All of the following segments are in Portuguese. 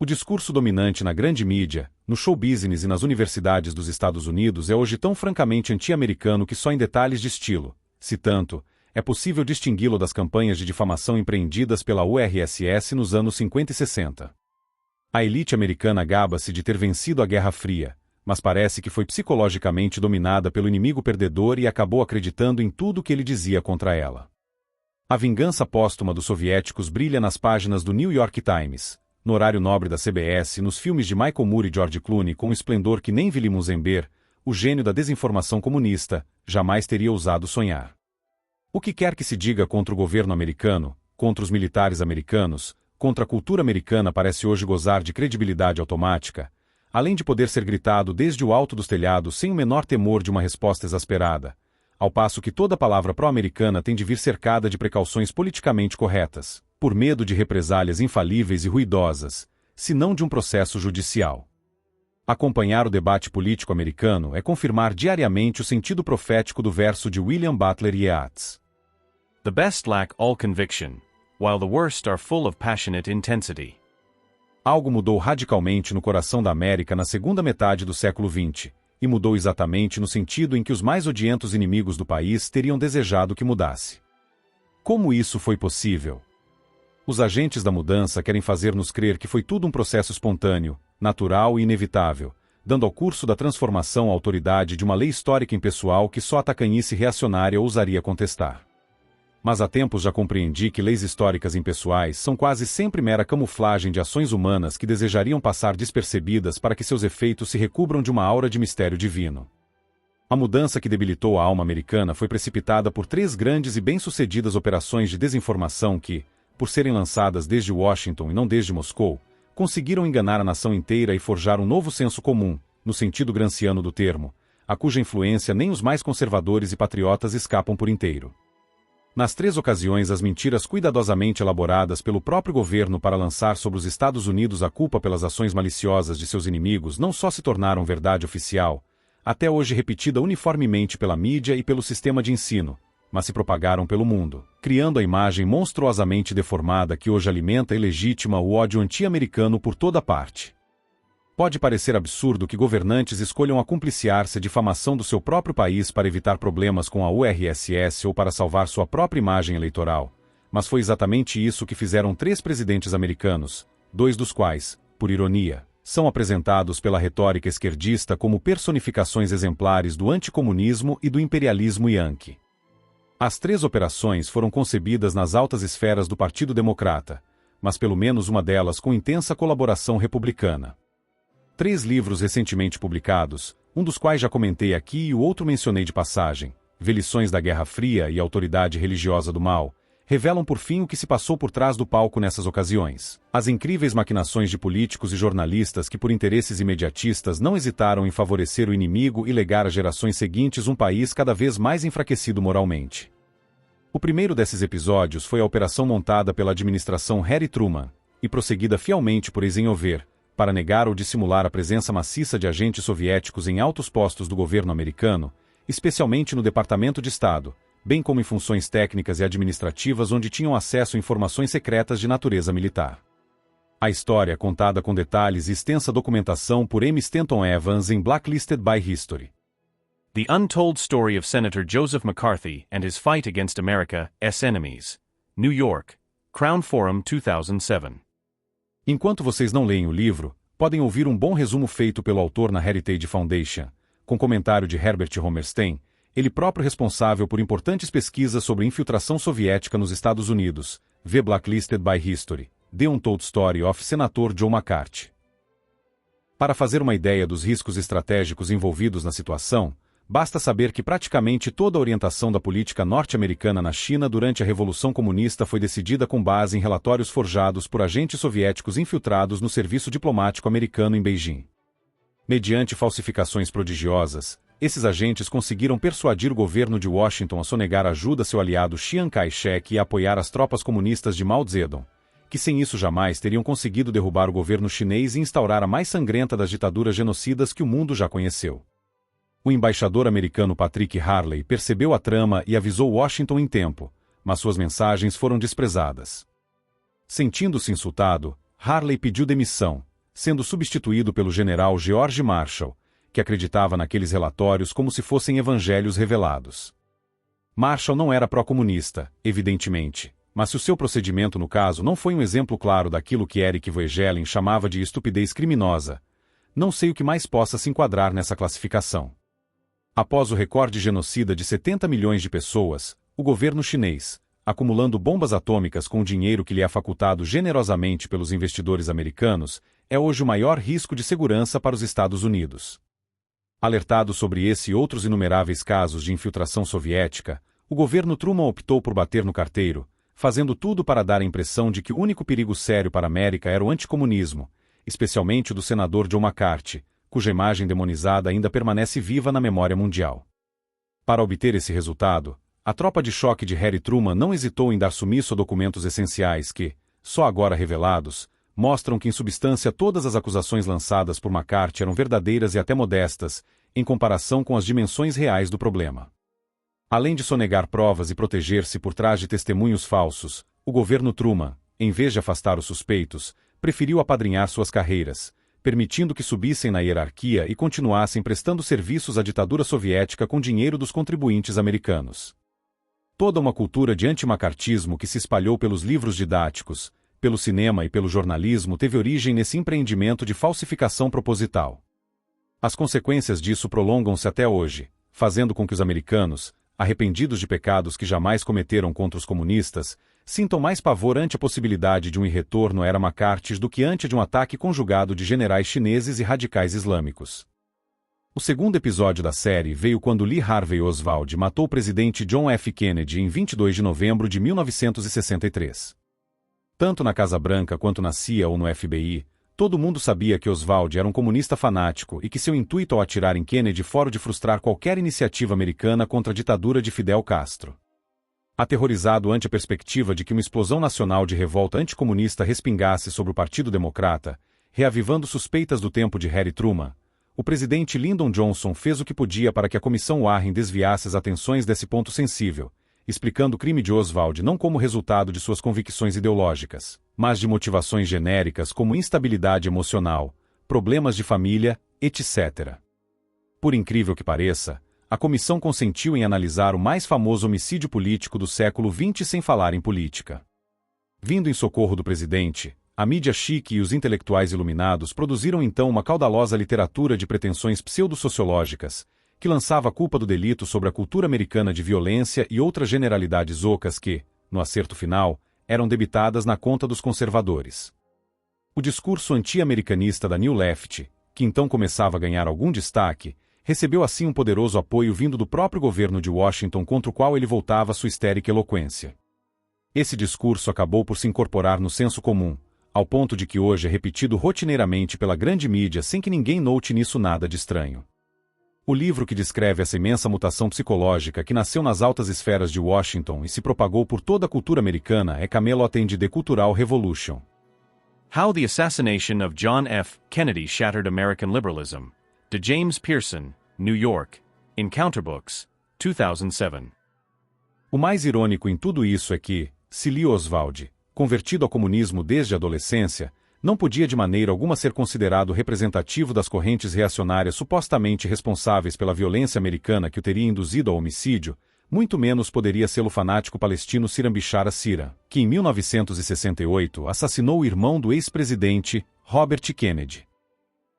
O discurso dominante na grande mídia, no show business e nas universidades dos Estados Unidos é hoje tão francamente anti-americano que só em detalhes de estilo, se tanto, é possível distingui-lo das campanhas de difamação empreendidas pela URSS nos anos 50 e 60. A elite americana gaba-se de ter vencido a Guerra Fria, mas parece que foi psicologicamente dominada pelo inimigo perdedor e acabou acreditando em tudo que ele dizia contra ela. A vingança póstuma dos soviéticos brilha nas páginas do New York Times, no horário nobre da CBS, nos filmes de Michael Moore e George Clooney com um esplendor que nem Willy Musenber, o gênio da desinformação comunista, jamais teria ousado sonhar. O que quer que se diga contra o governo americano, contra os militares americanos, contra a cultura americana parece hoje gozar de credibilidade automática, além de poder ser gritado desde o alto dos telhados sem o menor temor de uma resposta exasperada, ao passo que toda palavra pró-americana tem de vir cercada de precauções politicamente corretas, por medo de represálias infalíveis e ruidosas, se não de um processo judicial. Acompanhar o debate político americano é confirmar diariamente o sentido profético do verso de William Butler Yeats. The best lack all conviction, while the worst are full of passionate intensity. Algo mudou radicalmente no coração da América na segunda metade do século XX, e mudou exatamente no sentido em que os mais odientos inimigos do país teriam desejado que mudasse. Como isso foi possível? Os agentes da mudança querem fazer-nos crer que foi tudo um processo espontâneo, natural e inevitável, dando ao curso da transformação a autoridade de uma lei histórica impessoal que só a tacanhice reacionária ousaria contestar. Mas há tempos já compreendi que leis históricas impessoais são quase sempre mera camuflagem de ações humanas que desejariam passar despercebidas para que seus efeitos se recubram de uma aura de mistério divino. A mudança que debilitou a alma americana foi precipitada por 3 grandes e bem-sucedidas operações de desinformação que, por serem lançadas desde Washington e não desde Moscou, conseguiram enganar a nação inteira e forjar um novo senso comum, no sentido gramsciano do termo, a cuja influência nem os mais conservadores e patriotas escapam por inteiro. Nas 3 ocasiões, as mentiras cuidadosamente elaboradas pelo próprio governo para lançar sobre os Estados Unidos a culpa pelas ações maliciosas de seus inimigos não só se tornaram verdade oficial, até hoje repetida uniformemente pela mídia e pelo sistema de ensino, mas se propagaram pelo mundo, criando a imagem monstruosamente deformada que hoje alimenta e legitima o ódio anti-americano por toda parte. Pode parecer absurdo que governantes escolham acumpliciar-se à difamação do seu próprio país para evitar problemas com a URSS ou para salvar sua própria imagem eleitoral, mas foi exatamente isso que fizeram 3 presidentes americanos, 2 dos quais, por ironia, são apresentados pela retórica esquerdista como personificações exemplares do anticomunismo e do imperialismo yankee. As 3 operações foram concebidas nas altas esferas do Partido Democrata, mas pelo menos uma delas com intensa colaboração republicana. 3 livros recentemente publicados, um dos quais já comentei aqui e o outro mencionei de passagem, Velições da Guerra Fria e Autoridade Religiosa do Mal, revelam por fim o que se passou por trás do palco nessas ocasiões. As incríveis maquinações de políticos e jornalistas que por interesses imediatistas não hesitaram em favorecer o inimigo e legar às gerações seguintes um país cada vez mais enfraquecido moralmente. O primeiro desses episódios foi a operação montada pela administração Harry Truman, e prosseguida fielmente por Eisenhower, para negar ou dissimular a presença maciça de agentes soviéticos em altos postos do governo americano, especialmente no Departamento de Estado, bem como em funções técnicas e administrativas onde tinham acesso a informações secretas de natureza militar. A história é contada com detalhes e extensa documentação por M. Stanton Evans em Blacklisted by History. The Untold Story of Senator Joseph McCarthy and His Fight Against America's Enemies. New York, Crown Forum 2007. Enquanto vocês não leem o livro, podem ouvir um bom resumo feito pelo autor na Heritage Foundation, com comentário de Herbert Homerstein, ele próprio responsável por importantes pesquisas sobre infiltração soviética nos Estados Unidos, vê Blacklisted by History, The Untold Story of Senator Joe McCarthy. Para fazer uma ideia dos riscos estratégicos envolvidos na situação, basta saber que praticamente toda a orientação da política norte-americana na China durante a Revolução Comunista foi decidida com base em relatórios forjados por agentes soviéticos infiltrados no serviço diplomático americano em Beijing. Mediante falsificações prodigiosas, esses agentes conseguiram persuadir o governo de Washington a sonegar ajuda a seu aliado Chiang Kai-shek e a apoiar as tropas comunistas de Mao Zedong, que sem isso jamais teriam conseguido derrubar o governo chinês e instaurar a mais sangrenta das ditaduras genocidas que o mundo já conheceu. O embaixador americano Patrick Harley percebeu a trama e avisou Washington em tempo, mas suas mensagens foram desprezadas. Sentindo-se insultado, Harley pediu demissão, sendo substituído pelo general George Marshall, que acreditava naqueles relatórios como se fossem evangelhos revelados. Marshall não era pró-comunista, evidentemente, mas se o seu procedimento no caso não foi um exemplo claro daquilo que Eric Voegelin chamava de estupidez criminosa, não sei o que mais possa se enquadrar nessa classificação. Após o recorde genocida de 70 milhões de pessoas, o governo chinês, acumulando bombas atômicas com o dinheiro que lhe é facultado generosamente pelos investidores americanos, é hoje o maior risco de segurança para os Estados Unidos. Alertado sobre esse e outros inumeráveis casos de infiltração soviética, o governo Truman optou por bater no carteiro, fazendo tudo para dar a impressão de que o único perigo sério para a América era o anticomunismo, especialmente o do senador John McCarthy, cuja imagem demonizada ainda permanece viva na memória mundial. Para obter esse resultado, a tropa de choque de Harry Truman não hesitou em dar sumiço a documentos essenciais que, só agora revelados, mostram que em substância todas as acusações lançadas por McCarthy eram verdadeiras e até modestas, em comparação com as dimensões reais do problema. Além de sonegar provas e proteger-se por trás de testemunhos falsos, o governo Truman, em vez de afastar os suspeitos, preferiu apadrinhar suas carreiras, permitindo que subissem na hierarquia e continuassem prestando serviços à ditadura soviética com dinheiro dos contribuintes americanos. Toda uma cultura de antimacartismo que se espalhou pelos livros didáticos, pelo cinema e pelo jornalismo teve origem nesse empreendimento de falsificação proposital. As consequências disso prolongam-se até hoje, fazendo com que os americanos, arrependidos de pecados que jamais cometeram contra os comunistas, sintam mais pavor ante a possibilidade de um retorno à era McCarthy do que ante de um ataque conjugado de generais chineses e radicais islâmicos. O segundo episódio da série veio quando Lee Harvey Oswald matou o presidente John F. Kennedy em 22 de novembro de 1963. Tanto na Casa Branca quanto na CIA ou no FBI, todo mundo sabia que Oswald era um comunista fanático e que seu intuito ao atirar em Kennedy fora de frustrar qualquer iniciativa americana contra a ditadura de Fidel Castro. Aterrorizado ante a perspectiva de que uma explosão nacional de revolta anticomunista respingasse sobre o Partido Democrata, reavivando suspeitas do tempo de Harry Truman, o presidente Lyndon Johnson fez o que podia para que a Comissão Warren desviasse as atenções desse ponto sensível, explicando o crime de Oswald não como resultado de suas convicções ideológicas, mas de motivações genéricas como instabilidade emocional, problemas de família, etc. Por incrível que pareça, a comissão consentiu em analisar o mais famoso homicídio político do século XX sem falar em política. Vindo em socorro do presidente, a mídia chique e os intelectuais iluminados produziram então uma caudalosa literatura de pretensões pseudo-sociológicas, que lançava a culpa do delito sobre a cultura americana de violência e outras generalidades ocas que, no acerto final, eram debitadas na conta dos conservadores. O discurso anti-americanista da New Left, que então começava a ganhar algum destaque, recebeu assim um poderoso apoio vindo do próprio governo de Washington contra o qual ele voltava sua histérica eloquência. Esse discurso acabou por se incorporar no senso comum, ao ponto de que hoje é repetido rotineiramente pela grande mídia sem que ninguém note nisso nada de estranho. O livro que descreve essa imensa mutação psicológica que nasceu nas altas esferas de Washington e se propagou por toda a cultura americana é Camelot and the Cultural Revolution. How the Assassination of John F. Kennedy Shattered American Liberalism, de James Pearson, New York, Encounter Books, 2007. O mais irônico em tudo isso é que, se Lee Oswald, convertido ao comunismo desde a adolescência, não podia de maneira alguma ser considerado representativo das correntes reacionárias supostamente responsáveis pela violência americana que o teria induzido ao homicídio, muito menos poderia ser o fanático palestino Siram Bishara Sira, que em 1968 assassinou o irmão do ex-presidente, Robert Kennedy.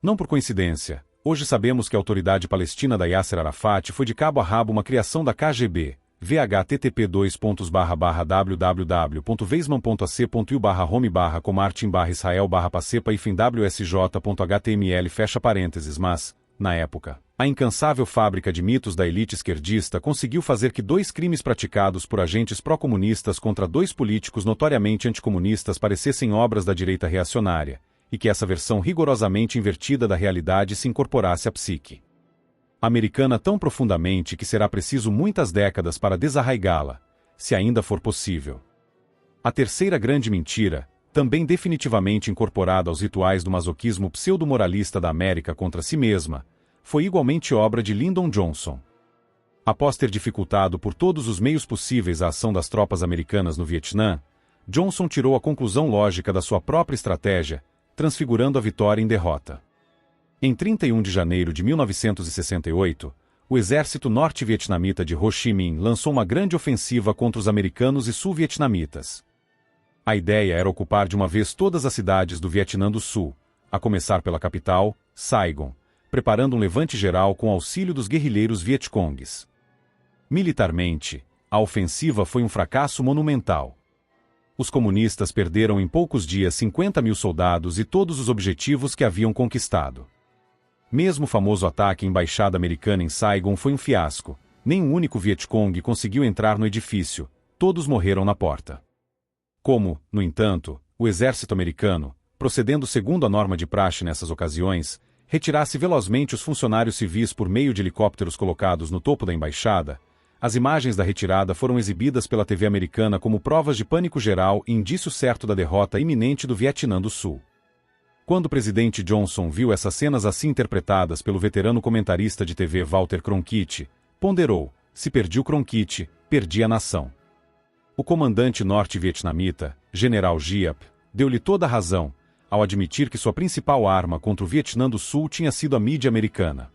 Não por coincidência, hoje sabemos que a autoridade palestina da Yasser Arafat foi de cabo a rabo uma criação da KGB, vhttp://www.weizmann.ac.il/home/comartin/pacepa-wsj.html mas, na época, a incansável fábrica de mitos da elite esquerdista conseguiu fazer que dois crimes praticados por agentes pró-comunistas contra dois políticos notoriamente anticomunistas parecessem obras da direita reacionária, e que essa versão rigorosamente invertida da realidade se incorporasse à psique americana tão profundamente que será preciso muitas décadas para desarraigá-la, se ainda for possível. A terceira grande mentira, também definitivamente incorporada aos rituais do masoquismo pseudo-moralista da América contra si mesma, foi igualmente obra de Lyndon Johnson. Após ter dificultado por todos os meios possíveis a ação das tropas americanas no Vietnã, Johnson tirou a conclusão lógica da sua própria estratégia, transfigurando a vitória em derrota. Em 31 de janeiro de 1968, o exército norte-vietnamita de Ho Chi Minh lançou uma grande ofensiva contra os americanos e sul-vietnamitas. A ideia era ocupar de uma vez todas as cidades do Vietnã do Sul, a começar pela capital, Saigon, preparando um levante geral com auxílio dos guerrilheiros Vietcongues. Militarmente, a ofensiva foi um fracasso monumental. Os comunistas perderam em poucos dias 50 mil soldados e todos os objetivos que haviam conquistado. Mesmo o famoso ataque à embaixada americana em Saigon foi um fiasco. Nenhum único Vietcong conseguiu entrar no edifício. Todos morreram na porta. Como, no entanto, o exército americano, procedendo segundo a norma de praxe nessas ocasiões, retirasse velozmente os funcionários civis por meio de helicópteros colocados no topo da embaixada, as imagens da retirada foram exibidas pela TV americana como provas de pânico geral e indício certo da derrota iminente do Vietnã do Sul. Quando o presidente Johnson viu essas cenas assim interpretadas pelo veterano comentarista de TV Walter Cronkite, ponderou: se perdi o Cronkite, perdi a nação. O comandante norte-vietnamita, General Giap, deu-lhe toda a razão, ao admitir que sua principal arma contra o Vietnã do Sul tinha sido a mídia americana.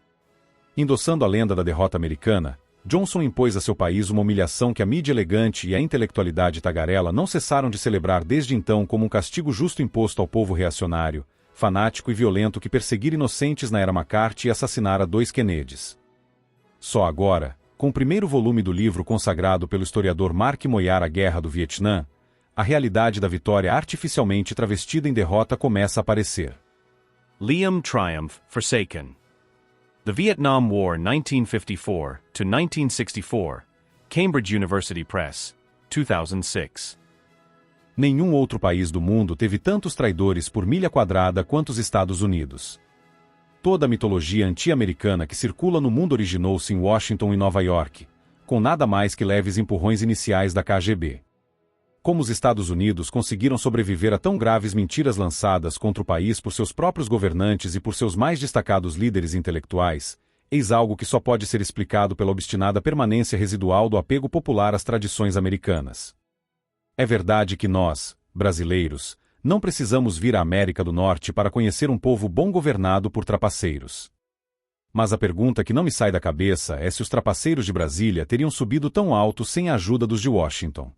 Endossando a lenda da derrota americana, Johnson impôs a seu país uma humilhação que a mídia elegante e a intelectualidade tagarela não cessaram de celebrar desde então como um castigo justo imposto ao povo reacionário, fanático e violento que perseguira inocentes na era McCarthy e assassinara 2 Kennedys. Só agora, com o primeiro volume do livro consagrado pelo historiador Mark Moyar à Guerra do Vietnã, a realidade da vitória artificialmente travestida em derrota começa a aparecer. Liam Triumph Forsaken. The Vietnam War 1954 to 1964, Cambridge University Press, 2006. Nenhum outro país do mundo teve tantos traidores por milha quadrada quanto os Estados Unidos. Toda a mitologia anti-americana que circula no mundo originou-se em Washington e Nova York, com nada mais que leves empurrões iniciais da KGB. Como os Estados Unidos conseguiram sobreviver a tão graves mentiras lançadas contra o país por seus próprios governantes e por seus mais destacados líderes intelectuais, eis algo que só pode ser explicado pela obstinada permanência residual do apego popular às tradições americanas. É verdade que nós, brasileiros, não precisamos vir à América do Norte para conhecer um povo bom governado por trapaceiros. Mas a pergunta que não me sai da cabeça é se os trapaceiros de Brasília teriam subido tão alto sem a ajuda dos de Washington.